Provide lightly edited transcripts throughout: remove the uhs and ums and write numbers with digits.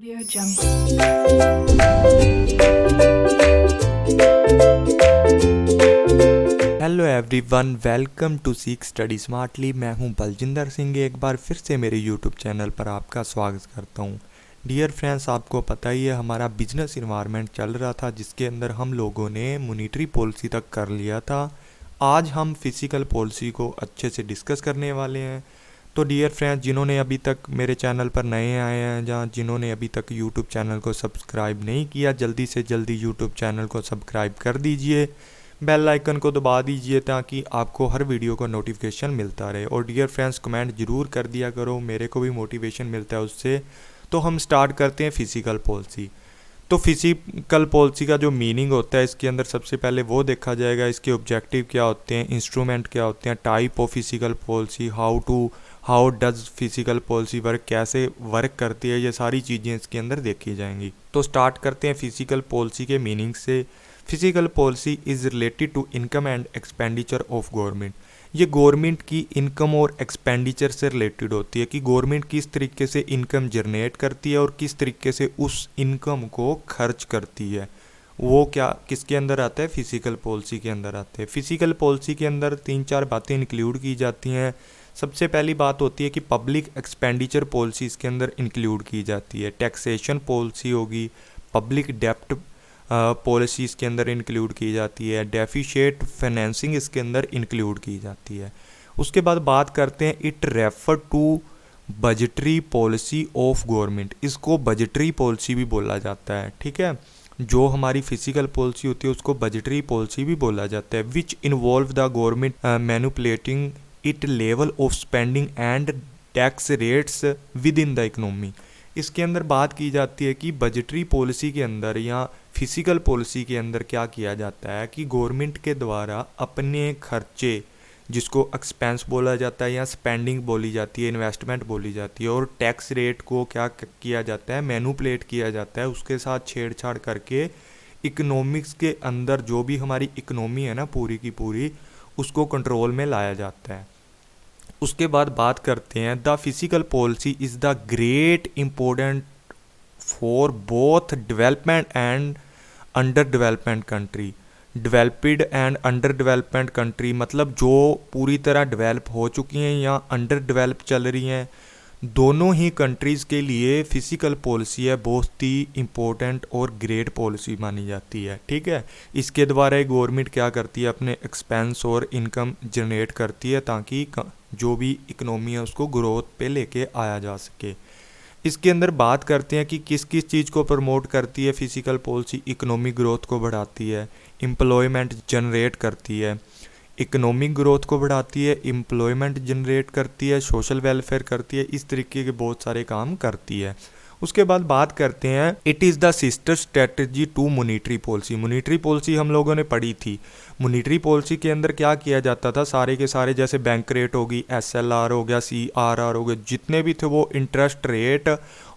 Audio Jungle. Hello everyone, welcome to Seekh study smartly. मैं हूं बलजिंदर सिंह। एक बार फिर से मेरे यूट्यूब चैनल पर आपका स्वागत करता हूं। डियर फ्रेंड्स, आपको पता ही है हमारा बिजनेस इन्वायरमेंट चल रहा था जिसके अंदर हम लोगों ने मॉनेटरी पॉलिसी तक कर लिया था। आज हम फिजिकल पॉलिसी को अच्छे से डिस्कस करने वाले हैं। तो डियर फ्रेंड्स, जिन्होंने अभी तक मेरे चैनल पर नए आए हैं या जिन्होंने अभी तक यूट्यूब चैनल को सब्सक्राइब नहीं किया, जल्दी से जल्दी यूट्यूब चैनल को सब्सक्राइब कर दीजिए, बेल आइकन को दबा दीजिए ताकि आपको हर वीडियो का नोटिफिकेशन मिलता रहे। और डियर फ्रेंड्स, कमेंट ज़रूर कर दिया करो, मेरे को भी मोटिवेशन मिलता है उससे। तो हम स्टार्ट करते हैं फिजिकल पॉलिसी। तो फिजिकल पॉलिसी का जो मीनिंग होता है, इसके अंदर सबसे पहले वो देखा जाएगा इसके ऑब्जेक्टिव क्या होते हैं, इंस्ट्रूमेंट क्या होते हैं, type of physical policy, how does physical policy work, कैसे वर्क करती है, ये सारी चीज़ें इसके अंदर देखी जाएंगी। तो स्टार्ट करते हैं फिजिकल पॉलिसी के मीनिंग से। Physical policy is related to income and expenditure of government. ये गवर्नमेंट की इनकम और एक्सपेंडिचर से रिलेटेड होती है कि गवर्नमेंट किस तरीके से इनकम जनरेट करती है और किस तरीके से उस इनकम को खर्च करती है। वो क्या किसके अंदर आता है? फिजिकल पॉलिसी के अंदर आते हैं। फिजिकल पॉलिसी के अंदर 3-4 बातें इंक्लूड की जाती हैं। सबसे पहली बात होती है कि पब्लिक एक्सपेंडिचर पॉलिसी इसके अंदर इंक्लूड की जाती है। टैक्सेशन पॉलिसी होगी, पब्लिक डेप्ट पॉलिसी इसके अंदर इंक्लूड की जाती है, डेफिशिएट फाइनेंसिंग इसके अंदर इंक्लूड की जाती है। उसके बाद बात करते हैं it refer to budgetary policy of government. इसको बजटरी पॉलिसी भी बोला जाता है, ठीक है। जो हमारी फिजिकल पॉलिसी होती है उसको बजटरी पॉलिसी भी बोला जाता है। Which involve the government manipulating it level of spending and tax rates with in the economy. इसके अंदर बात की जाती है कि बजटरी पॉलिसी के अंदर या फिजिकल पॉलिसी के अंदर क्या किया जाता है कि गवर्नमेंट के द्वारा अपने खर्चे, जिसको एक्सपेंस बोला जाता है या स्पेंडिंग बोली जाती है, इन्वेस्टमेंट बोली जाती है, और टैक्स रेट को क्या किया जाता है? मैनिपुलेट किया जाता है, उसके साथ छेड़छाड़ करके इकोनॉमिक्स के अंदर जो भी हमारी इकोनॉमी है ना पूरी की पूरी, उसको कंट्रोल में लाया जाता है। उसके बाद बात करते हैं the physical policy is the great important for both development and under development country. Developed and under development country मतलब जो पूरी तरह डेवलप हो चुकी हैं या अंडर डेवलप चल रही हैं, दोनों ही कंट्रीज़ के लिए फिजिकल पॉलिसी है बहुत ही इम्पोर्टेंट और ग्रेट पॉलिसी मानी जाती है, ठीक है। इसके द्वारा गवर्नमेंट क्या करती है? अपने एक्सपेंस और इनकम जनरेट करती है ताकि जो भी इकोनॉमी है उसको ग्रोथ पे लेके आया जा सके। इसके अंदर बात करते हैं कि किस किस चीज़ को प्रमोट करती है फिजिकल पॉलिसी। इकोनॉमिक ग्रोथ को बढ़ाती है, एम्प्लॉयमेंट जनरेट करती है, इकोनॉमिक ग्रोथ को बढ़ाती है, एम्प्लॉयमेंट जनरेट करती है, सोशल वेलफेयर करती है, इस तरीके के बहुत सारे काम करती है। उसके बाद बात करते हैं it is the sister strategy to monetary policy. Monetary policy हम लोगों ने पढ़ी थी। मॉनेटरी पॉलिसी के अंदर क्या किया जाता था? सारे के सारे जैसे बैंक रेट होगी, SLR हो गया, CRR हो गया, जितने भी थे वो इंटरेस्ट रेट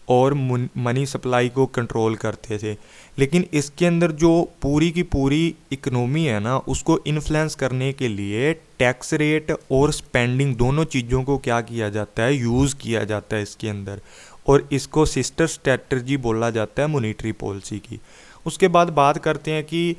और मनी सप्लाई को कंट्रोल करते थे। लेकिन इसके अंदर जो पूरी की पूरी इकोनॉमी है ना, उसको इन्फ्लुएंस करने के लिए टैक्स रेट और स्पेंडिंग दोनों चीज़ों को क्या किया जाता है? यूज़ किया जाता है इसके अंदर, और इसको सिस्टर स्ट्रेटजी बोला जाता है मॉनेटरी पॉलिसी की। उसके बाद बात करते हैं कि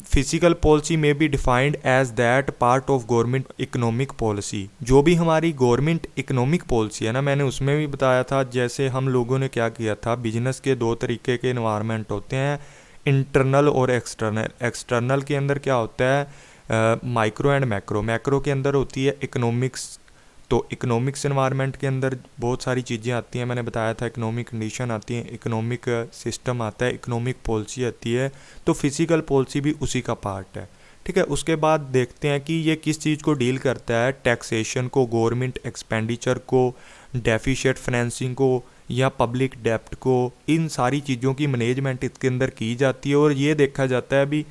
फिजिकल पॉलिसी में be defined as that part of government economic policy. जो भी हमारी गवर्नमेंट इकोनॉमिक पॉलिसी है ना, मैंने उसमें भी बताया था, जैसे हम लोगों ने क्या किया था, बिजनेस के 2 तरीके के इन्वायरमेंट होते हैं, इंटरनल और एक्सटर्नल। एक्सटर्नल के अंदर क्या होता है? Micro and macro. मैक्रो के अंदर होती है इकोनॉमिक्स। तो इकोनॉमिक्स इन्वायरमेंट के अंदर बहुत सारी चीज़ें आती हैं, मैंने बताया था, इकोनॉमिक कंडीशन आती है, इकोनॉमिक सिस्टम आता है, इकोनॉमिक पॉलिसी आती है। तो फिजिकल पॉलिसी भी उसी का पार्ट है, ठीक है। उसके बाद देखते हैं कि ये किस चीज़ को डील करता है? टैक्सेशन को, गवर्नमेंट एक्सपेंडिचर को, डेफिशिएट फाइनेंसिंग को या पब्लिक डेप्ट को। इन सारी चीज़ों की मैनेजमेंट इसके अंदर की जाती है और ये देखा जाता है अभी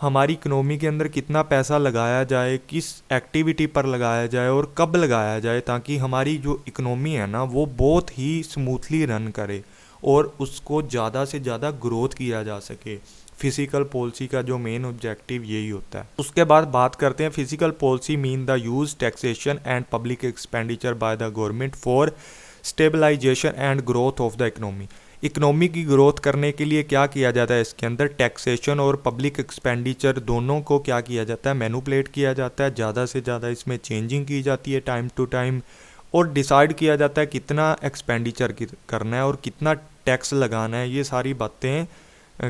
हमारी इकोनॉमी के अंदर कितना पैसा लगाया जाए, किस एक्टिविटी पर लगाया जाए और कब लगाया जाए, ताकि हमारी जो इकोनॉमी है ना वो बहुत ही स्मूथली रन करे और उसको ज़्यादा से ज़्यादा ग्रोथ किया जा सके। फिजिकल पॉलिसी का जो मेन ऑब्जेक्टिव यही होता है। उसके बाद बात करते हैं physical policy mean the use taxation and public expenditure by the government for stabilization and growth of the economy. Economy की ग्रोथ करने के लिए क्या किया जाता है, इसके अंदर टैक्सेशन और पब्लिक एक्सपेंडिचर दोनों को क्या किया जाता है, मैनिपुलेट किया जाता है, ज़्यादा से ज़्यादा इसमें चेंजिंग की जाती है टाइम टू टाइम, और डिसाइड किया जाता है कितना एक्सपेंडिचर करना है और कितना टैक्स लगाना है। ये सारी बातें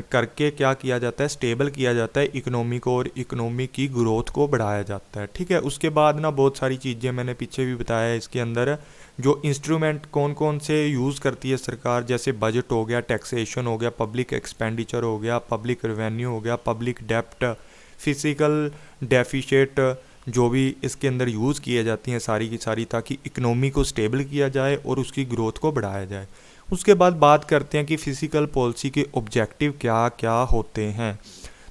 करके क्या किया जाता है, स्टेबल किया जाता है इकोनॉमी को और इकोनॉमी की ग्रोथ को बढ़ाया जाता है। ठीक है, उसके बाद ना बहुत सारी चीज़ें मैंने पीछे भी बताया है, इसके अंदर जो इंस्ट्रूमेंट कौन कौन से यूज़ करती है सरकार, जैसे बजट हो गया, टैक्सेशन हो गया, पब्लिक एक्सपेंडिचर हो गया, पब्लिक रेवेन्यू हो गया, पब्लिक डेप्ट, फिजिकल डेफिशिएट, जो भी इसके अंदर यूज़ किए जाती हैं सारी की सारी, ताकि इकोनॉमी को स्टेबल किया जाए और उसकी ग्रोथ को बढ़ाया जाए। उसके बाद बात करते हैं कि फिजिकल पॉलिसी के ऑब्जेक्टिव क्या क्या होते हैं।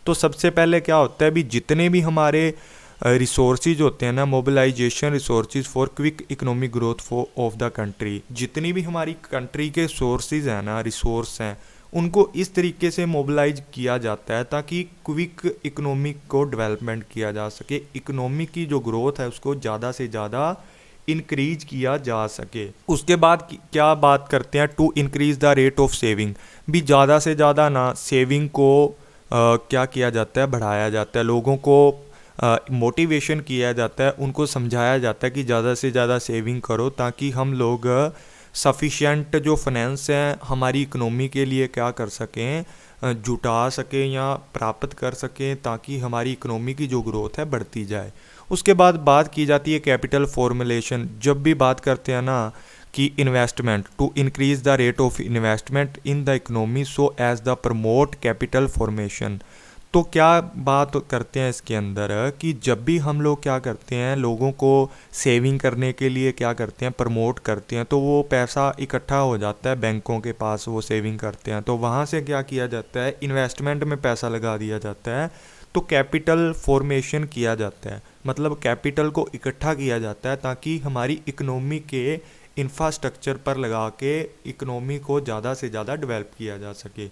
तो सबसे पहले क्या होता है, भी जितने भी हमारे रिसोर्सेज होते हैं ना, mobilization resources for quick economic growth for of the country, जितनी भी हमारी कंट्री के सोर्सेज हैं ना, रिसोर्स हैं, उनको इस तरीके से मोबिलाइज किया जाता है ताकि क्विक इकोनॉमिक को डेवलपमेंट किया जा सके, इकोनॉमी की जो ग्रोथ है उसको ज़्यादा से ज़्यादा इंक्रीज किया जा सके। उसके बाद क्या बात करते हैं, to increase the rate of saving, भी ज़्यादा से ज़्यादा ना सेविंग को क्या किया जाता है, बढ़ाया जाता है, लोगों को मोटिवेशन किया जाता है, उनको समझाया जाता है कि ज़्यादा से ज़्यादा सेविंग करो ताकि हम लोग सफिशिएंट जो फाइनेंस हैं हमारी इकोनॉमी के लिए क्या कर सकें, जुटा सकें या प्राप्त कर सकें, ताकि हमारी इकोनॉमी की जो ग्रोथ है बढ़ती जाए। उसके बाद बात की जाती है कैपिटल फॉर्मुलेशन। जब भी बात करते हैं ना कि investment, to increase the rate of investment in the economy so as the promote capital formation, तो क्या बात करते हैं इसके अंदर कि जब भी हम लोग क्या करते हैं, लोगों को सेविंग करने के लिए क्या करते हैं, प्रमोट करते हैं, तो वो पैसा इकट्ठा हो जाता है बैंकों के पास, वो सेविंग करते हैं, तो वहाँ से क्या किया जाता है, इन्वेस्टमेंट में पैसा लगा दिया जाता है, तो कैपिटल फॉर्मेशन किया जाता है, मतलब कैपिटल को इकट्ठा किया जाता है ताकि हमारी इकोनॉमी के इंफ्रास्ट्रक्चर पर लगा के इकोनॉमी को ज़्यादा से ज़्यादा डेवलप किया जा सके।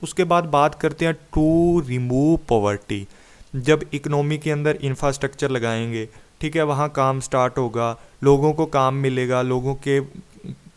उसके बाद बात करते हैं टू रिमूव पॉवर्टी। जब इकोनॉमी के अंदर इंफ्रास्ट्रक्चर लगाएंगे, ठीक है, वहाँ काम स्टार्ट होगा, लोगों को काम मिलेगा, लोगों के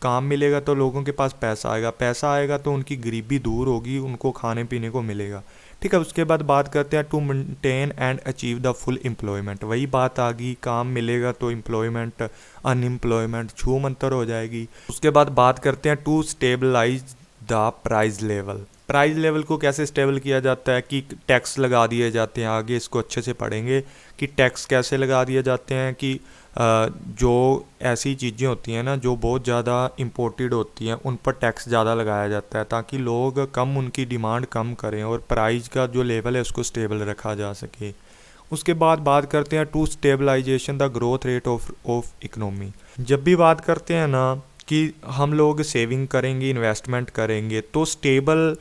काम मिलेगा तो लोगों के पास पैसा आएगा, पैसा आएगा तो उनकी गरीबी दूर होगी, उनको खाने पीने को मिलेगा। ठीक है, उसके बाद बात करते हैं to maintain and achieve the full employment. वही बात आ गई, काम मिलेगा तो एम्प्लॉयमेंट, अनएम्प्लॉयमेंट छूम अंतर हो जाएगी। उसके बाद बात करते हैं to stabilize the price level. Price level को कैसे स्टेबल किया जाता है कि टैक्स लगा दिए जाते हैं, आगे इसको अच्छे से पढ़ेंगे कि टैक्स कैसे लगा दिए जाते हैं, कि जो ऐसी चीज़ें होती हैं ना जो बहुत ज़्यादा इम्पोर्टेड होती हैं उन पर टैक्स ज़्यादा लगाया जाता है ताकि लोग कम, उनकी डिमांड कम करें और प्राइस का जो लेवल है उसको स्टेबल रखा जा सके। उसके बाद बात करते हैं to stabilization the growth rate of economy. जब भी बात करते हैं ना कि हम लोग सेविंग करेंगे, इन्वेस्टमेंट करेंगे, तो स्टेबल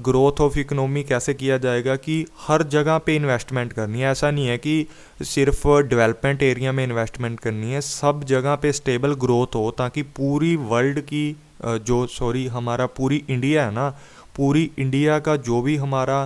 ग्रोथ ऑफ इकोनॉमी कैसे किया जाएगा कि हर जगह पे इन्वेस्टमेंट करनी है। ऐसा नहीं है कि सिर्फ डेवलपमेंट एरिया में इन्वेस्टमेंट करनी है, सब जगह पे स्टेबल ग्रोथ हो ताकि पूरी वर्ल्ड की हमारा पूरी इंडिया है ना, पूरी इंडिया का जो भी हमारा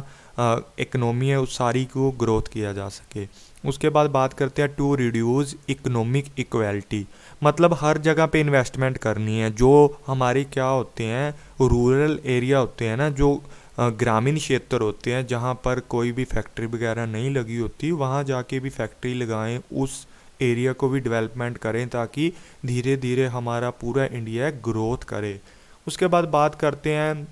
इकोनॉमी है उस सारी को ग्रोथ किया जा सके। उसके बाद बात करते हैं टू रिड्यूस इकोनॉमिक इक्वालिटी, मतलब हर जगह पे इन्वेस्टमेंट करनी है। जो हमारे क्या होते हैं, रूरल एरिया होते हैं ना, जो ग्रामीण क्षेत्र होते हैं जहाँ पर कोई भी फैक्ट्री वगैरह नहीं लगी होती, वहाँ जाके भी फैक्ट्री लगाएं, उस एरिया को भी डेवलपमेंट करें ताकि धीरे धीरे हमारा पूरा इंडिया ग्रोथ करे। उसके बाद बात करते हैं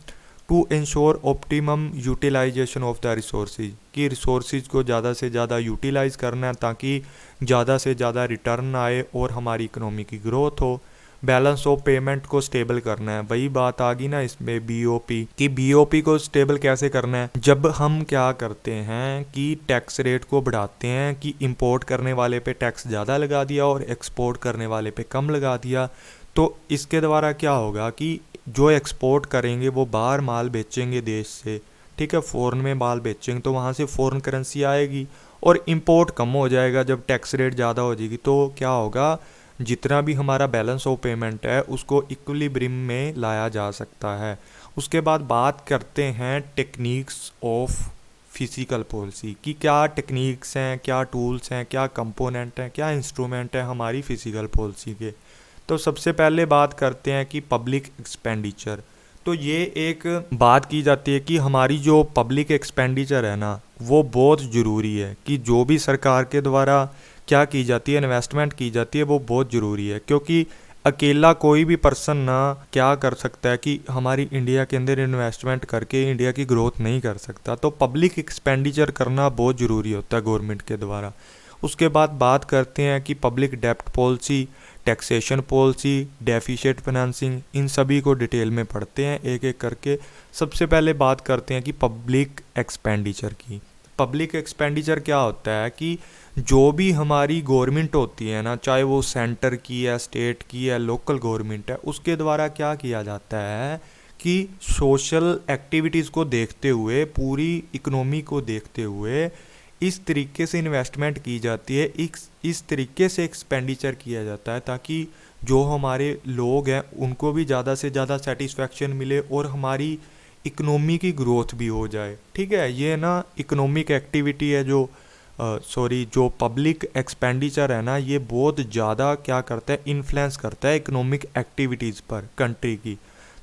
to ensure optimum utilization of the resources, कि रिसोर्सेज को ज़्यादा से ज़्यादा यूटिलाइज करना है ताकि ज़्यादा से ज़्यादा रिटर्न आए और हमारी इकोनॉमी की ग्रोथ हो। बैलेंस ऑफ पेमेंट को स्टेबल करना है, वही बात आ गई ना इसमें बीओपी, कि बीओपी को स्टेबल कैसे करना है। जब हम क्या करते हैं कि टैक्स रेट को बढ़ाते हैं कि इंपोर्ट करने वाले पे टैक्स ज़्यादा लगा दिया और एक्सपोर्ट करने वाले पे कम लगा दिया, तो इसके द्वारा क्या होगा कि जो एक्सपोर्ट करेंगे वो बाहर माल बेचेंगे देश से, ठीक है, फ़ॉरेन में माल बेचेंगे तो वहाँ से फ़ॉरेन करेंसी आएगी और इंपोर्ट कम हो जाएगा। जब टैक्स रेट ज़्यादा हो जाएगी तो क्या होगा, जितना भी हमारा बैलेंस ऑफ पेमेंट है उसको इक्विलिब्रियम में लाया जा सकता है। उसके बाद बात करते हैं टेक्निक्स ऑफ फिजिकल पॉलिसी, कि क्या टेक्निक्स हैं, क्या टूल्स हैं, क्या कंपोनेंट हैं, क्या इंस्ट्रूमेंट हैं हमारी फिजिकल पॉलिसी के। तो सबसे पहले बात करते हैं कि पब्लिक एक्सपेंडिचर। तो तो ये एक बात की जाती है कि हमारी जो पब्लिक एक्सपेंडिचर है ना वो बहुत ज़रूरी है, कि जो भी सरकार के द्वारा क्या की जाती है, इन्वेस्टमेंट की जाती है, वो बहुत ज़रूरी है। क्योंकि अकेला कोई भी पर्सन ना क्या कर सकता है कि हमारी इंडिया के अंदर इन्वेस्टमेंट करके इंडिया की ग्रोथ नहीं कर सकता। तो पब्लिक एक्सपेंडिचर करना बहुत ज़रूरी होता है गवर्नमेंट के द्वारा। उसके बाद बात करते हैं कि पब्लिक डेप्ट policy, taxation policy, deficient financing, इन सभी को डिटेल में पढ़ते हैं एक एक करके। सबसे पहले बात करते हैं कि पब्लिक एक्सपेंडिचर की। पब्लिक एक्सपेंडिचर क्या होता है कि जो भी हमारी गवर्नमेंट होती है ना, चाहे वो सेंटर की है, स्टेट की है, लोकल गवर्नमेंट है, उसके द्वारा क्या किया जाता है कि सोशल एक्टिविटीज़ को देखते हुए, पूरी इकोनॉमी को देखते हुए इस तरीके से इन्वेस्टमेंट की जाती है, इस तरीके से एक्सपेंडिचर किया जाता है ताकि जो हमारे लोग हैं उनको भी ज़्यादा से ज़्यादा सेटिस्फैक्शन मिले और हमारी इकोनॉमी की ग्रोथ भी हो जाए। ठीक है, ये ना इकोनॉमिक एक्टिविटी है जो पब्लिक एक्सपेंडिचर है ना, ये बहुत ज़्यादा क्या करता है, इन्फ्लुएंस करता है इकोनॉमिक एक्टिविटीज़ पर कंट्री की।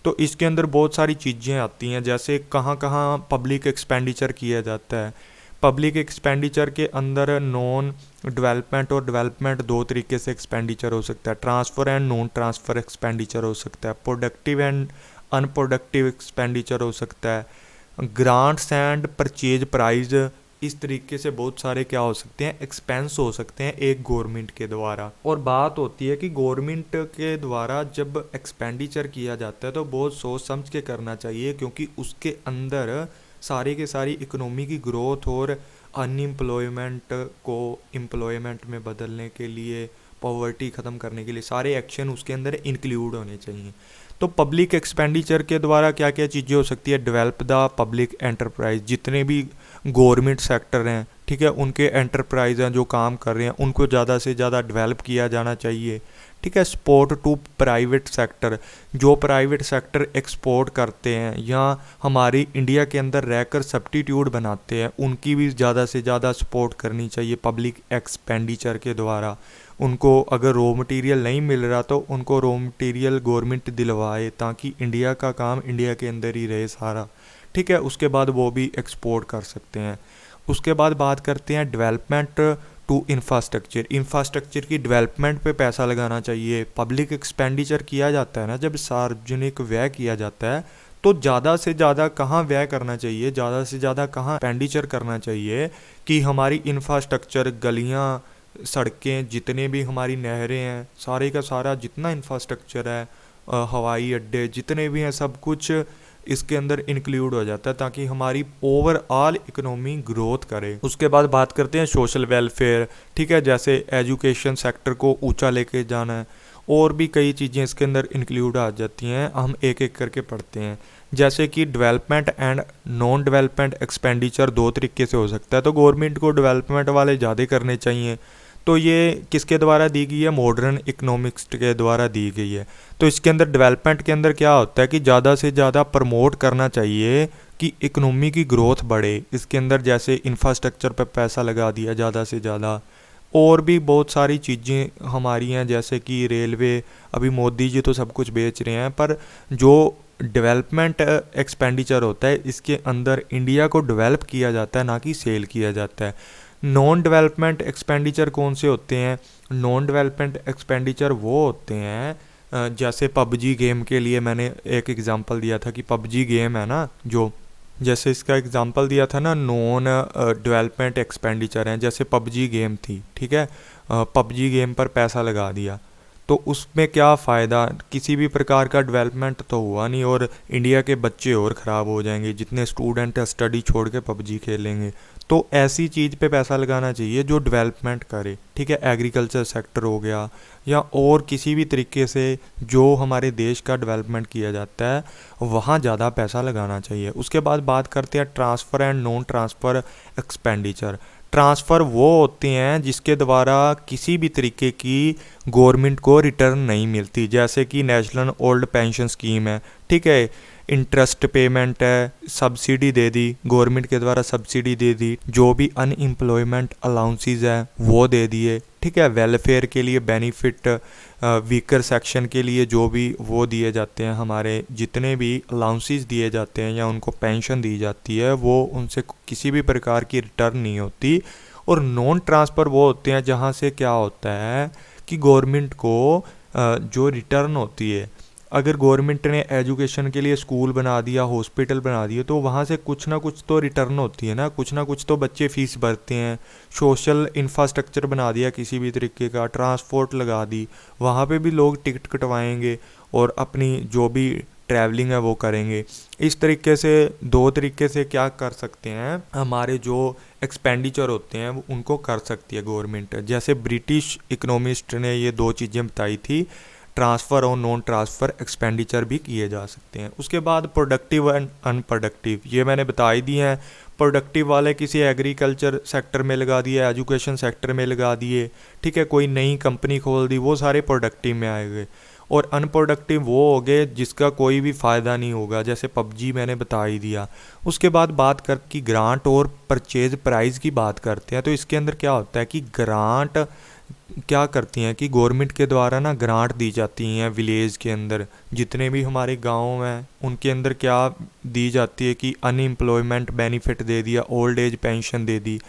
तो इसके अंदर बहुत सारी चीज़ें आती हैं, जैसे कहाँ कहाँ पब्लिक एक्सपेंडिचर किया जाता है। पब्लिक एक्सपेंडिचर के अंदर नॉन डेवलपमेंट और डेवलपमेंट दो तरीके से एक्सपेंडिचर हो सकता है। Transfer and non transfer expenditure हो सकता है। प्रोडक्टिव एंड अनप्रोडक्टिव एक्सपेंडिचर हो सकता है। ग्रांट्स एंड परचेज प्राइस, इस तरीके से बहुत सारे क्या हो सकते हैं, एक्सपेंस हो सकते हैं एक गवर्नमेंट के द्वारा। और बात होती है कि गवर्नमेंट के द्वारा जब एक्सपेंडिचर किया जाता है तो बहुत सोच समझ के करना चाहिए, क्योंकि उसके अंदर सारी के सारी इकोनॉमी की ग्रोथ और अनएम्प्लॉयमेंट को एम्प्लॉयमेंट में बदलने के लिए, पॉवर्टी ख़त्म करने के लिए सारे एक्शन उसके अंदर इंक्लूड होने चाहिए। तो पब्लिक एक्सपेंडिचर के द्वारा क्या क्या चीज़ें हो सकती है, डेवलप द पब्लिक एंटरप्राइज, जितने भी गवर्नमेंट सेक्टर हैं, ठीक है, उनके एंटरप्राइज हैं जो काम कर रहे हैं उनको ज़्यादा से ज़्यादा डेवलप किया जाना चाहिए। ठीक है, सपोर्ट टू प्राइवेट सेक्टर, जो प्राइवेट सेक्टर एक्सपोर्ट करते हैं या हमारी इंडिया के अंदर रहकर सब्स्टिट्यूट बनाते हैं, उनकी भी ज़्यादा से ज़्यादा सपोर्ट करनी चाहिए पब्लिक एक्सपेंडिचर के द्वारा। उनको अगर रॉ मटेरियल नहीं मिल रहा तो उनको रॉ मटेरियल गवर्नमेंट दिलवाए ताकि इंडिया का काम इंडिया के अंदर ही रहे सारा। ठीक है, उसके बाद वो भी एक्सपोर्ट कर सकते हैं। उसके बाद बात करते हैं डेवलपमेंट टू इंफ्रास्ट्रक्चर की डेवलपमेंट पे पैसा लगाना चाहिए। पब्लिक एक्सपेंडिचर किया जाता है ना, जब सार्वजनिक व्यय किया जाता है तो ज़्यादा से ज़्यादा कहाँ व्यय करना चाहिए, ज़्यादा से ज़्यादा कहाँ एक्सपेंडिचर करना चाहिए कि हमारी इंफ्रास्ट्रक्चर, गलियाँ, सड़कें, जितने भी हमारी नहरें हैं, सारे का सारा जितना इंफ्रास्ट्रक्चर है, हवाई अड्डे जितने भी हैं, सब कुछ इसके अंदर इंक्लूड हो जाता है ताकि हमारी ओवरऑल इकोनॉमी ग्रोथ करे। उसके बाद बात करते हैं सोशल वेलफेयर। ठीक है, जैसे एजुकेशन सेक्टर को ऊंचा लेके जाना है, और भी कई चीज़ें इसके अंदर इंक्लूड आ जाती हैं, हम एक एक करके पढ़ते हैं। जैसे कि development and non development expenditure दो तरीके से हो सकता है। तो गवर्नमेंट को डेवलपमेंट वाले ज़्यादा करने चाहिए, तो ये किसके द्वारा दी गई है, मॉडर्न इकोनॉमिक्स के द्वारा दी गई है। तो इसके अंदर डेवलपमेंट के अंदर क्या होता है कि ज़्यादा से ज़्यादा प्रमोट करना चाहिए कि इकोनॉमी की ग्रोथ बढ़े। इसके अंदर जैसे इंफ्रास्ट्रक्चर पर पैसा लगा दिया ज़्यादा से ज़्यादा, और भी बहुत सारी चीज़ें हमारी हैं, जैसे कि रेलवे, अभी मोदी जी तो सब कुछ बेच रहे हैं, पर जो डेवलपमेंट एक्सपेंडिचर होता है इसके अंदर इंडिया को डेवलप किया जाता है, ना कि सेल किया जाता है। नॉन डेवलपमेंट एक्सपेंडिचर कौन से होते हैं, नॉन डेवलपमेंट एक्सपेंडिचर वो होते हैं जैसे पबजी गेम के लिए मैंने एक एग्जांपल दिया था कि पबजी गेम है ना, जो जैसे इसका एग्जांपल दिया था ना, नॉन डेवलपमेंट एक्सपेंडिचर हैं, जैसे पबजी गेम थी। ठीक है, पबजी गेम पर पैसा लगा दिया तो उसमें क्या फ़ायदा, किसी भी प्रकार का डेवलपमेंट तो हुआ नहीं, और इंडिया के बच्चे और ख़राब हो जाएंगे, जितने स्टूडेंट स्टडी छोड़ के पबजी खेलेंगे। तो ऐसी चीज़ पे पैसा लगाना चाहिए जो डेवलपमेंट करे। ठीक है, एग्रीकल्चर सेक्टर हो गया या और किसी भी तरीके से जो हमारे देश का डेवलपमेंट किया जाता है, वहाँ ज़्यादा पैसा लगाना चाहिए। उसके बाद बात करते हैं transfer and non transfer expenditure. Transfer वो होते हैं जिसके द्वारा किसी भी तरीके की गवर्नमेंट को रिटर्न नहीं मिलती, जैसे कि नेशनल ओल्ड पेंशन स्कीम है। ठीक है, इंटरेस्ट पेमेंट है, सब्सिडी दे दी, गवर्नमेंट के द्वारा सब्सिडी दे दी, जो भी अनएम्प्लॉयमेंट अलाउंसेस है वो दे दिए, ठीक है। वेलफेयर के लिए बेनिफिट, वीकर सेक्शन के लिए जो भी वो दिए जाते हैं, हमारे जितने भी अलाउंसेस दिए जाते हैं या उनको पेंशन दी जाती है, वो उनसे किसी भी प्रकार की रिटर्न नहीं होती। और नॉन ट्रांसफ़र वो होते हैं जहाँ से क्या होता है कि गवर्नमेंट को जो रिटर्न होती है, अगर गवर्नमेंट ने एजुकेशन के लिए स्कूल बना दिया, हॉस्पिटल बना दिए, तो वहाँ से कुछ ना कुछ तो रिटर्न होती है ना, कुछ ना कुछ तो बच्चे फ़ीस भरते हैं। सोशल इंफ्रास्ट्रक्चर बना दिया किसी भी तरीके का, ट्रांसपोर्ट लगा दी, वहाँ पे भी लोग टिकट कटवाएंगे और अपनी जो भी ट्रैवलिंग है वो करेंगे। इस तरीके से दो तरीके से क्या कर सकते हैं, हमारे जो एक्सपेंडिचर होते हैं वो उनको कर सकती है गवर्नमेंट। जैसे ब्रिटिश इकोनॉमिस्ट ने ये दो चीज़ें बताई थी, ट्रांसफ़र और नॉन ट्रांसफ़र एक्सपेंडिचर भी किए जा सकते हैं। उसके बाद प्रोडक्टिव एंड अनप्रोडक्टिव, ये मैंने बता ही दिए हैं। प्रोडक्टिव वाले किसी एग्रीकल्चर सेक्टर में लगा दिए, एजुकेशन सेक्टर में लगा दिए, ठीक है, कोई नई कंपनी खोल दी, वो सारे प्रोडक्टिव में आएंगे। और अनप्रोडक्टिव वो हो गए जिसका कोई भी फ़ायदा नहीं होगा, जैसे पबजी मैंने बता ही दिया। उसके बाद बात कर कि ग्रांट और परचेज प्राइस की बात करते हैं, तो इसके अंदर क्या होता है कि ग्रांट क्या करती हैं कि गवर्नमेंट के द्वारा ना ग्रांट दी जाती हैं विलेज के अंदर, जितने भी हमारे गांव हैं उनके अंदर क्या दी जाती है कि अनएम्प्लॉयमेंट बेनिफिट दे दिया, ओल्ड एज पेंशन दे दी,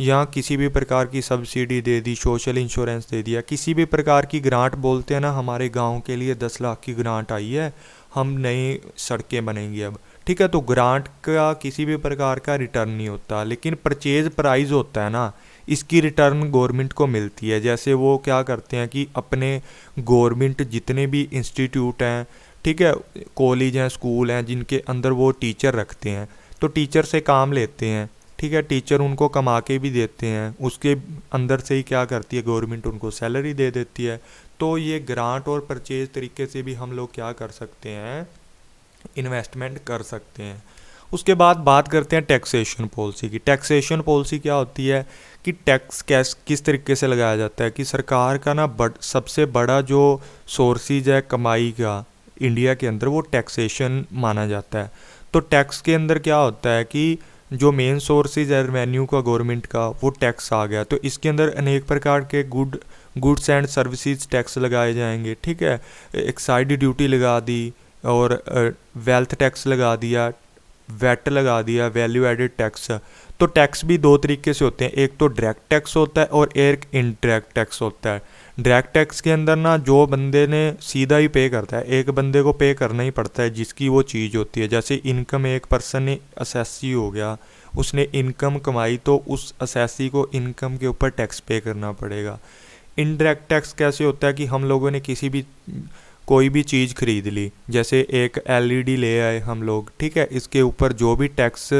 या किसी भी प्रकार की सब्सिडी दे दी, सोशल इंश्योरेंस दे दिया, किसी भी प्रकार की ग्रांट। बोलते हैं ना हमारे गांव के लिए 10 लाख की ग्रांट आई है, हम नई सड़कें बनेंगी अब, ठीक है। तो ग्रांट का किसी भी प्रकार का रिटर्न नहीं होता, लेकिन परचेज प्राइस होता है ना, इसकी रिटर्न गवर्नमेंट को मिलती है। जैसे वो क्या करते हैं कि अपने गवर्नमेंट जितने भी इंस्टीट्यूट हैं, ठीक है, कॉलेज हैं, स्कूल हैं, जिनके अंदर वो टीचर रखते हैं, तो टीचर से काम लेते हैं, ठीक है, टीचर उनको कमा के भी देते हैं, उसके अंदर से ही क्या करती है गवर्नमेंट उनको सैलरी दे देती है। तो ये ग्रांट और परचेज तरीके से भी हम लोग क्या कर सकते हैं, इन्वेस्टमेंट कर सकते हैं। उसके बाद बात करते हैं टैक्सेशन पॉलिसी की। टैक्सेशन पॉलिसी क्या होती है कि टैक्स किस तरीके से लगाया जाता है कि सरकार का ना सबसे बड़ा जो सोर्सेज है कमाई का इंडिया के अंदर, वो टैक्सेशन माना जाता है। तो टैक्स के अंदर क्या होता है कि जो मेन सोर्सेज है रेवेन्यू का गवर्नमेंट का, वो टैक्स आ गया। तो इसके अंदर अनेक प्रकार के गुड्स एंड सर्विसेज टैक्स लगाए जाएंगे, ठीक है, एक्साइज ड्यूटी लगा दी, और वेल्थ टैक्स लगा दिया, वैट लगा दिया, वैल्यू एडेड टैक्स। तो टैक्स भी दो तरीके से होते हैं, एक तो डायरेक्ट टैक्स होता है और एक इनडायरेक्ट टैक्स होता है। डायरेक्ट टैक्स के अंदर ना जो बंदे ने सीधा ही पे करता है, एक बंदे को पे करना ही पड़ता है जिसकी वो चीज़ होती है। जैसे इनकम, एक पर्सन ने असेसी हो गया, उसने इनकम कमाई, तो उस असेसी को इनकम के ऊपर टैक्स पे करना पड़ेगा। इनडायरेक्ट टैक्स कैसे होता है कि हम लोगों ने कोई भी चीज़ खरीद ली, जैसे एक एलईडी ले आए हम लोग, ठीक है, इसके ऊपर जो भी टैक्स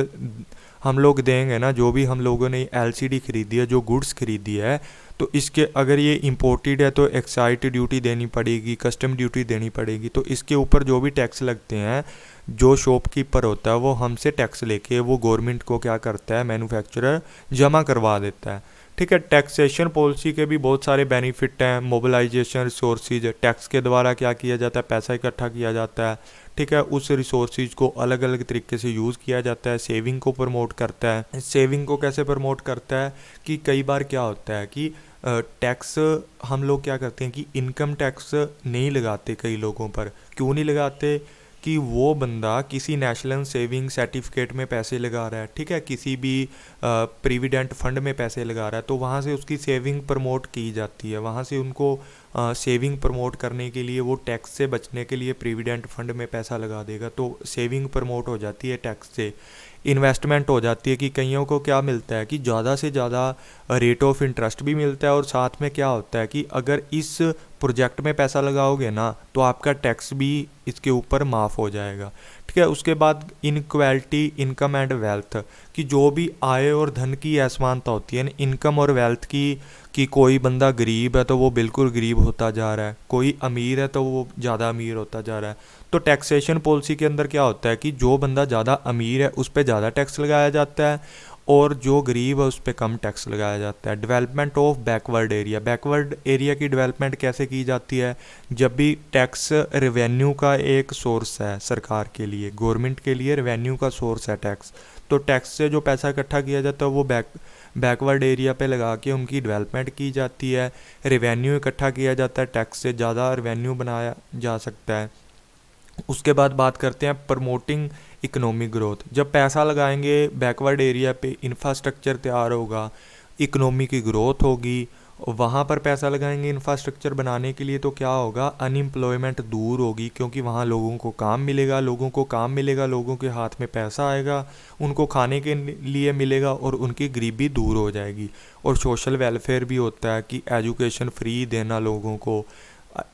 हम लोग देंगे ना, जो भी हम लोगों ने एलसीडी खरीदी है, जो गुड्स खरीदी है, तो इसके अगर ये इंपोर्टेड है तो एक्साइज ड्यूटी देनी पड़ेगी, कस्टम ड्यूटी देनी पड़ेगी। तो इसके ऊपर जो भी टैक्स लगते हैं, जो शॉपकीपर होता है वो हमसे टैक्स लेके वो गवर्नमेंट को क्या करता है, मैन्युफैक्चरर जमा करवा देता है, ठीक है। टैक्सेशन पॉलिसी के भी बहुत सारे बेनिफिट हैं। मोबिलाइजेशन रिसोर्सेज, टैक्स के द्वारा क्या किया जाता है, पैसा इकट्ठा किया जाता है, ठीक है, उस रिसोर्सेज को अलग अलग तरीके से यूज़ किया जाता है। सेविंग को प्रमोट करता है। सेविंग को कैसे प्रमोट करता है कि कई बार क्या होता है कि टैक्स हम लोग क्या करते हैं कि इनकम टैक्स नहीं लगाते कई लोगों पर। क्यों नहीं लगाते कि वो बंदा किसी नेशनल सेविंग सर्टिफिकेट में पैसे लगा रहा है, ठीक है, किसी भी प्रीविडेंट फंड में पैसे लगा रहा है, तो वहाँ से उसकी सेविंग प्रमोट की जाती है। वहाँ से उनको सेविंग प्रमोट करने के लिए वो टैक्स से बचने के लिए प्रीविडेंट फंड में पैसा लगा देगा, तो सेविंग प्रमोट हो जाती है टैक्स से। इन्वेस्टमेंट हो जाती है कि कईयों को क्या मिलता है कि ज़्यादा से ज़्यादा रेट ऑफ इंटरेस्ट भी मिलता है, और साथ में क्या होता है कि अगर इस प्रोजेक्ट में पैसा लगाओगे ना तो आपका टैक्स भी इसके ऊपर माफ़ हो जाएगा, ठीक है। उसके बाद इनक्वालिटी इनकम एंड वेल्थ, कि जो भी आय और धन की असमानता होती है ना, इनकम और वेल्थ की, कि कोई बंदा गरीब है तो वो बिल्कुल गरीब होता जा रहा है, कोई अमीर है तो वो ज़्यादा अमीर होता जा रहा है। तो टैक्सेशन पॉलिसी के अंदर क्या होता है कि जो बंदा ज़्यादा अमीर है उस पर ज़्यादा टैक्स लगाया जाता है, और जो गरीब है उस पर कम टैक्स लगाया जाता है। डेवलपमेंट ऑफ बैकवर्ड एरिया की डेवलपमेंट कैसे की जाती है? जब भी टैक्स रेवेन्यू का एक सोर्स है सरकार के लिए, गवर्नमेंट के लिए रेवेन्यू का सोर्स है टैक्स, तो टैक्स से जो पैसा इकट्ठा किया जाता है वो बैकवर्ड एरिया पे लगा के उनकी डेवलपमेंट की जाती है। रेवेन्यू इकट्ठा किया जाता है, टैक्स से ज़्यादा रेवेन्यू बनाया जा सकता है। उसके बाद बात करते हैं प्रमोटिंग इकोनॉमिक ग्रोथ। जब पैसा लगाएंगे बैकवर्ड एरिया पे, इंफ्रास्ट्रक्चर तैयार होगा, इकोनॉमी की ग्रोथ होगी। वहाँ पर पैसा लगाएंगे इंफ्रास्ट्रक्चर बनाने के लिए तो क्या होगा? अनएम्प्लॉयमेंट दूर होगी, क्योंकि वहाँ लोगों को काम मिलेगा, लोगों के हाथ में पैसा आएगा, उनको खाने के लिए मिलेगा और उनकी गरीबी दूर हो जाएगी। और सोशल वेलफेयर भी होता है कि एजुकेशन फ्री देना लोगों को।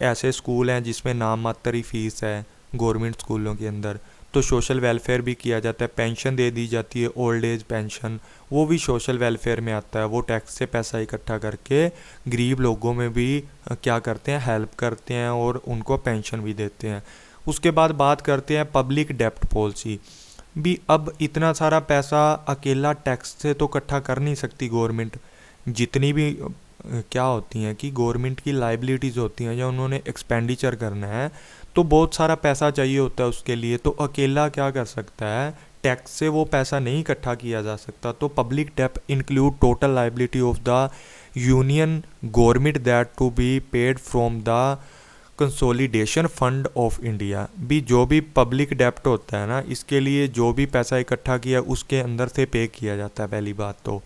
ऐसे स्कूल हैं जिसमें नाम मात्र ही फीस है गवर्नमेंट स्कूलों के अंदर, तो सोशल वेलफेयर भी किया जाता है। पेंशन दे दी जाती है, ओल्ड एज पेंशन, वो भी सोशल वेलफेयर में आता है। वो टैक्स से पैसा इकट्ठा करके गरीब लोगों में भी क्या करते हैं? हेल्प करते हैं और उनको पेंशन भी देते हैं। उसके बाद बात करते हैं पब्लिक डेप्ट पॉलिसी। भी अब इतना सारा पैसा अकेला टैक्स से तो इकट्ठा कर नहीं सकती गवर्नमेंट। जितनी भी क्या होती हैं कि गवर्नमेंट की लाइबिलिटीज़ होती हैं या उन्होंने एक्सपेंडिचर करना है, तो बहुत सारा पैसा चाहिए होता है उसके लिए। तो अकेला क्या कर सकता है? टैक्स से वो पैसा नहीं इकट्ठा किया जा सकता। तो पब्लिक डेप्ट include total liability of the union government that to be paid from the consolidation fund of India. भी जो भी पब्लिक डेप्ट होता है ना, इसके लिए जो भी पैसा इकट्ठा किया उसके अंदर से पे किया जाता है, पहली बात। तो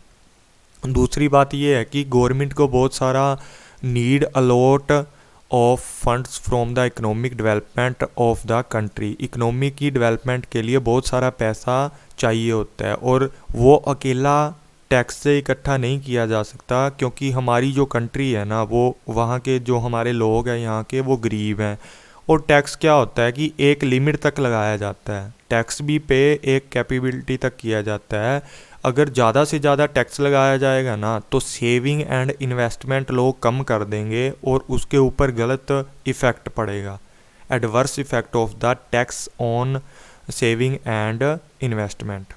दूसरी बात ये है कि गवर्नमेंट को बहुत सारा need a lot of funds from the economic development of the country. Economy की डेवलपमेंट के लिए बहुत सारा पैसा चाहिए होता है और वो अकेला टैक्स से इकट्ठा नहीं किया जा सकता, क्योंकि हमारी जो कंट्री है ना, वो वहाँ के जो हमारे लोग हैं यहाँ के, वो गरीब हैं। और टैक्स क्या होता है कि एक लिमिट तक लगाया जाता है। टैक्स भी पे एक कैपेबिलिटी तक किया जाता है। अगर ज़्यादा से ज़्यादा टैक्स लगाया जाएगा ना, तो सेविंग एंड इन्वेस्टमेंट लोग कम कर देंगे और उसके ऊपर गलत इफ़ेक्ट पड़ेगा। Adverse effect of the tax on saving and investment.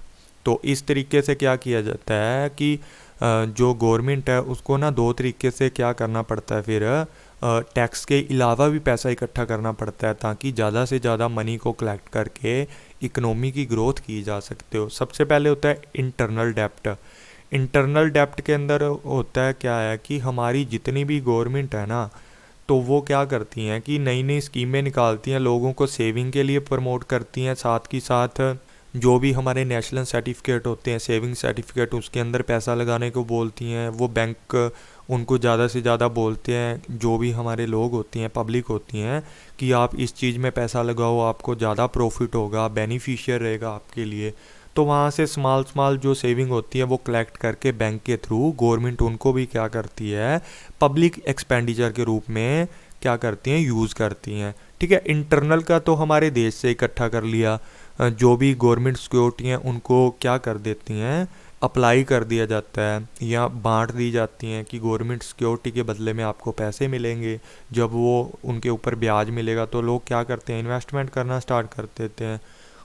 तो इस तरीके से क्या किया जाता है कि जो गवर्नमेंट है उसको ना दो तरीके से क्या करना पड़ता है, फिर टैक्स के अलावा भी पैसा इकट्ठा करना पड़ता है, ताकि ज़्यादा से ज़्यादा मनी को कलेक्ट करके इकोनॉमी की ग्रोथ की जा सकते हो। सबसे पहले होता है इंटरनल डेप्ट। इंटरनल डेप्ट के अंदर होता है क्या है कि हमारी जितनी भी गवर्नमेंट है ना, तो वो क्या करती हैं कि नई नई स्कीमें निकालती हैं, लोगों को सेविंग के लिए प्रमोट करती हैं। साथ ही साथ जो भी हमारे नेशनल सर्टिफिकेट होते हैं, सेविंग सर्टिफिकेट, उसके अंदर पैसा लगाने को बोलती हैं। वो बैंक उनको ज़्यादा से ज़्यादा बोलते हैं, जो भी हमारे लोग होती हैं, पब्लिक होती हैं, कि आप इस चीज़ में पैसा लगाओ, आपको ज़्यादा प्रॉफिट होगा, बेनिफिशियल रहेगा आपके लिए। तो वहाँ से स्मॉल जो सेविंग होती है वो कलेक्ट करके बैंक के थ्रू गवर्नमेंट उनको भी क्या करती है? पब्लिक एक्सपेंडिचर के रूप में क्या करती हैं? यूज़ करती हैं। ठीक है, इंटरनल का तो हमारे देश से इकट्ठा कर लिया। जो भी गवर्नमेंट सिक्योरिटी हैं उनको क्या कर देती हैं? अप्लाई कर दिया जाता है या बांट दी जाती हैं कि गवर्नमेंट सिक्योरिटी के बदले में आपको पैसे मिलेंगे। जब वो उनके ऊपर ब्याज मिलेगा तो लोग क्या करते हैं? इन्वेस्टमेंट करना स्टार्ट कर देते हैं।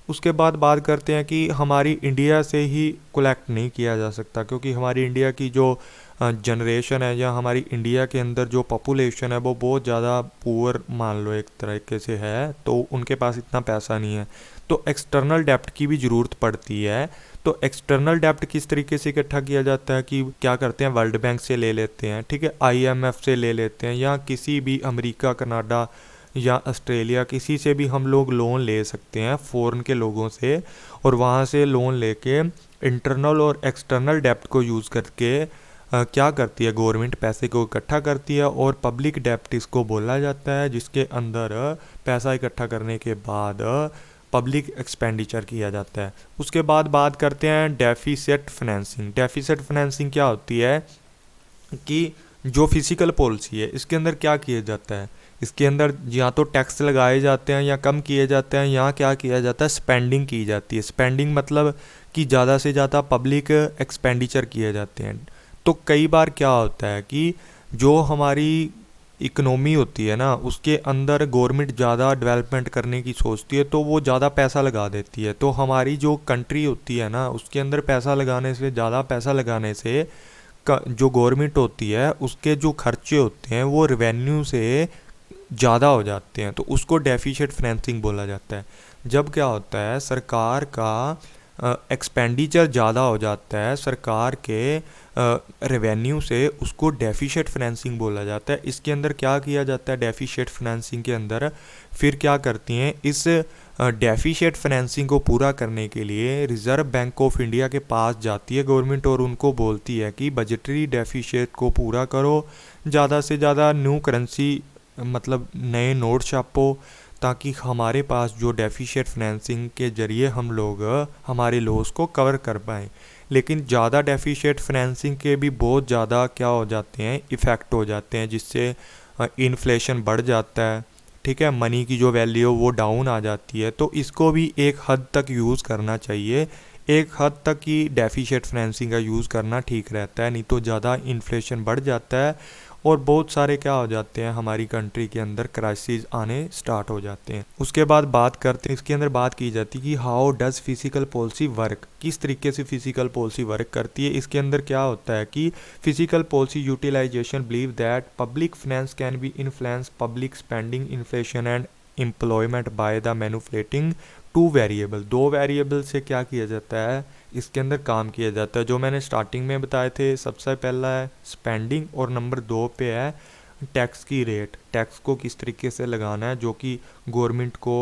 उसके बाद बात करते हैं कि हमारी इंडिया से ही कलेक्ट नहीं किया जा सकता, क्योंकि हमारी इंडिया की जो जनरेशन है या हमारी इंडिया के अंदर जो पॉपुलेशन है वो बहुत ज़्यादा पुअर मान लो एक तरीके से है, तो उनके पास इतना पैसा नहीं है। तो एक्सटर्नल डेप्ट की भी ज़रूरत पड़ती है। तो एक्सटर्नल डेप्ट किस तरीके से इकट्ठा किया जाता है कि क्या करते हैं? वर्ल्ड बैंक से ले लेते हैं, ठीक है, IMF से ले लेते हैं, या किसी भी अमेरिका, कनाडा या ऑस्ट्रेलिया, किसी से भी हम लोग लोन ले सकते हैं फ़ॉरेन के लोगों से। और वहाँ से लोन लेके इंटरनल और एक्सटर्नल डेप्ट को यूज़ करके क्या करती है गवर्नमेंट? पैसे को इकट्ठा करती है। और पब्लिक डेप्ट इसको बोला जाता है, जिसके अंदर पैसा इकट्ठा करने के बाद पब्लिक एक्सपेंडिचर किया जाता है। उसके बाद बात करते हैं डेफिसिट फाइनेंसिंग। डेफिसिट फाइनेंसिंग क्या होती है कि जो फिजिकल पॉलिसी है इसके अंदर क्या किया जाता है? इसके अंदर या तो टैक्स लगाए जाते हैं या कम किए जाते हैं, या क्या किया जाता है? स्पेंडिंग की जाती है। स्पेंडिंग मतलब कि ज़्यादा से ज़्यादा पब्लिक एक्सपेंडिचर किए जाते हैं। तो कई बार क्या होता है कि जो हमारी इकोनॉमी होती है ना, उसके अंदर गवर्नमेंट ज़्यादा डेवलपमेंट करने की सोचती है तो वो ज़्यादा पैसा लगा देती है। तो हमारी जो कंट्री होती है ना, उसके अंदर पैसा लगाने से, ज़्यादा पैसा लगाने से जो गवर्नमेंट होती है उसके जो खर्चे होते हैं वो रेवेन्यू से ज़्यादा हो जाते हैं, तो उसको डेफिशिएट फाइनेंसिंग बोला जाता है। जब क्या होता है, सरकार का एक्सपेंडिचर ज़्यादा हो जाता है सरकार के रेवेन्यू से, उसको डेफिशिएट फाइनेंसिंग बोला जाता है। इसके अंदर क्या किया जाता है, डेफिशिएट फाइनेंसिंग के अंदर फिर क्या करती हैं, इस डेफिशिएट फाइनेंसिंग को पूरा करने के लिए रिज़र्व बैंक ऑफ इंडिया के पास जाती है गवर्नमेंट और उनको बोलती है कि बजटरी डेफिशिएट को पूरा करो, ज़्यादा से ज़्यादा न्यू करेंसी मतलब नए नोट छापो, ताकि हमारे पास जो डेफिशिएट फाइनेंसिंग के ज़रिए हम लोग हमारे लॉस को कवर कर पाएँ। लेकिन ज़्यादा डेफिशिएट फाइनेंसिंग के भी बहुत ज़्यादा क्या हो जाते हैं, इफ़ेक्ट हो जाते हैं, जिससे इन्फ्लेशन बढ़ जाता है, ठीक है, मनी की जो वैल्यू वो डाउन आ जाती है। तो इसको भी एक हद तक यूज़ करना चाहिए, एक हद तक ही डेफिशिएट फाइनेंसिंग का यूज़ करना ठीक रहता है, नहीं तो ज़्यादा इन्फ्लेशन बढ़ जाता है और बहुत सारे क्या हो जाते हैं, हमारी कंट्री के अंदर क्राइसिस आने स्टार्ट हो जाते हैं। उसके बाद बात करते हैं, इसके अंदर बात की जाती है कि how does physical policy work, किस तरीके से फिजिकल पॉलिसी वर्क करती है। इसके अंदर क्या होता है कि physical policy utilization believe that public finance can be influence public spending, inflation and employment by the manufacturing to variable. दो वेरिएबल से क्या किया जाता है, इसके अंदर काम किया जाता है, जो मैंने स्टार्टिंग में बताए थे। सबसे पहला है स्पेंडिंग और नंबर 2 पे है टैक्स की रेट, टैक्स को किस तरीके से लगाना है, जो कि गवर्नमेंट को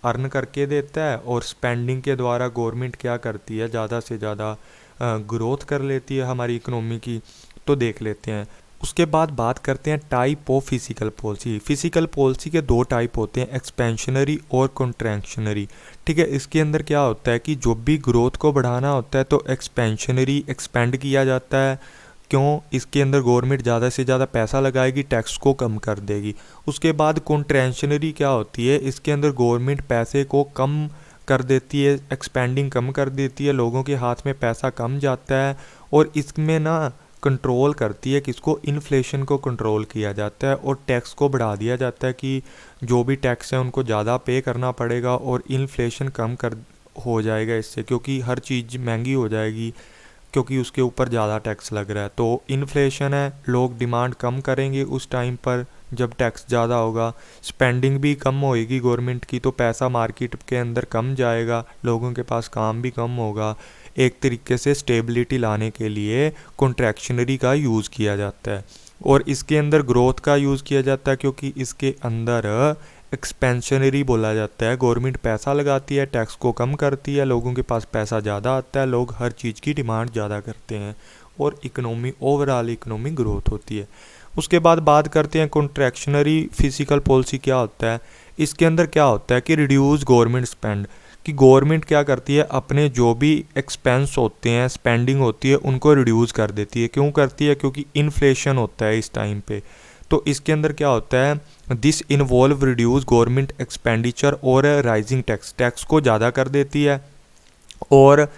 अर्न करके देता है, और स्पेंडिंग के द्वारा गवर्नमेंट क्या करती है, ज़्यादा से ज़्यादा ग्रोथ कर लेती है हमारी इकोनॉमी की। तो देख लेते हैं। उसके बाद बात करते हैं type of physical policy. Physical policy के दो टाइप होते हैं, एक्सपेंशनरी और कॉन्ट्रैक्शनरी, ठीक है। इसके अंदर क्या होता है कि जो भी ग्रोथ को बढ़ाना होता है तो एक्सपेंशनरी एक्सपेंड किया जाता है, क्यों, इसके अंदर गवर्नमेंट ज़्यादा से ज़्यादा पैसा लगाएगी, टैक्स को कम कर देगी। उसके बाद कॉन्ट्रैक्शनरी क्या होती है, इसके अंदर गवर्नमेंट पैसे को कम कर देती है, एक्सपेंडिंग कम कर देती है, लोगों के हाथ में पैसा कम जाता है, और इसमें ना कंट्रोल करती है किसको, इन्फ्लेशन को कंट्रोल किया जाता है, और टैक्स को बढ़ा दिया जाता है कि जो भी टैक्स है उनको ज़्यादा पे करना पड़ेगा, और इन्फ्लेशन कम कर हो जाएगा इससे, क्योंकि हर चीज़ महंगी हो जाएगी क्योंकि उसके ऊपर ज़्यादा टैक्स लग रहा है। तो इन्फ्लेशन है, लोग डिमांड कम करेंगे उस टाइम पर जब टैक्स ज़्यादा होगा, स्पेंडिंग भी कम होएगी गवर्नमेंट की, तो पैसा मार्केट के अंदर कम जाएगा, लोगों के पास काम भी कम होगा। एक तरीके से स्टेबिलिटी लाने के लिए कॉन्ट्रैक्शनरी का यूज़ किया जाता है, और इसके अंदर ग्रोथ का यूज़ किया जाता है, क्योंकि इसके अंदर एक्सपेंशनरी बोला जाता है, गवर्नमेंट पैसा लगाती है, टैक्स को कम करती है, लोगों के पास पैसा ज़्यादा आता है, लोग हर चीज़ की डिमांड ज़्यादा करते हैं, और इकोनॉमी ओवरऑल इकोनॉमी ग्रोथ होती है। उसके बाद बात करते हैं कॉन्ट्रैक्शनरी फिजिकल पॉलिसी क्या होता है। इसके अंदर क्या होता है कि रिड्यूस गवर्नमेंट स्पेंड, कि गवर्नमेंट क्या करती है, अपने जो भी एक्सपेंस होते हैं, स्पेंडिंग होती है, उनको रिड्यूस कर देती है। क्यों करती है, क्योंकि इन्फ्लेशन होता है इस टाइम पे। तो इसके अंदर क्या होता है, this involve reduce government expenditure और राइजिंग टैक्स, टैक्स को ज़्यादा कर देती है, और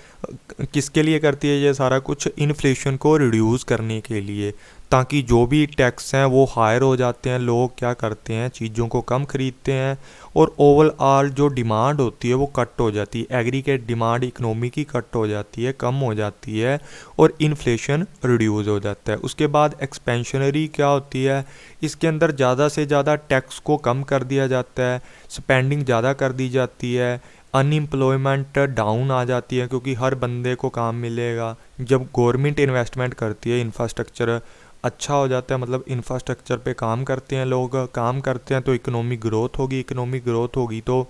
किसके लिए करती है ये सारा कुछ, इन्फ्लेशन को रिड्यूस करने के लिए, ताकि जो भी टैक्स हैं वो हायर हो जाते हैं, लोग क्या करते हैं, चीज़ों को कम खरीदते हैं, और ओवरऑल जो डिमांड होती है वो कट हो जाती है, एग्रीगेट डिमांड इकोनॉमी की कट हो जाती है, कम हो जाती है, और इन्फ्लेशन रिड्यूस हो जाता है। उसके बाद एक्सपेंशनरी क्या होती है, इसके अंदर ज़्यादा से ज़्यादा टैक्स को कम कर दिया जाता है, स्पेंडिंग ज़्यादा कर दी जाती है, अनएम्प्लॉयमेंट डाउन आ जाती है, क्योंकि हर बंदे को काम मिलेगा। जब गवर्नमेंट इन्वेस्टमेंट करती है, इंफ्रास्ट्रक्चर अच्छा हो जाता है, मतलब इंफ्रास्ट्रक्चर पे काम करते हैं, लोग काम करते हैं, तो इकोनॉमी ग्रोथ होगी, इकोनॉमी ग्रोथ होगी तो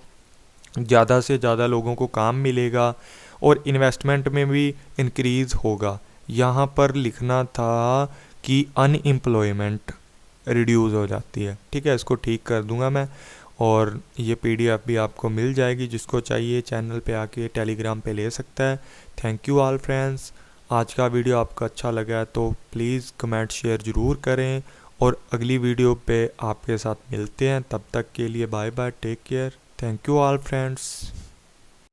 ज़्यादा से ज़्यादा लोगों को काम मिलेगा, और इन्वेस्टमेंट में भी इंक्रीज़ होगा। यहाँ पर लिखना था कि अनएम्प्लॉयमेंट रिड्यूस हो जाती है, ठीक है, इसको ठीक कर दूंगा मैं, और ये पीडीएफ भी आपको मिल जाएगी, जिसको चाहिए चैनल पे आके टेलीग्राम पे ले सकता है। Thank you all friends. आज का वीडियो आपको अच्छा लगा है तो प्लीज़ कमेंट शेयर ज़रूर करें, और अगली वीडियो पे आपके साथ मिलते हैं, तब तक के लिए bye bye, take care, thank you all friends.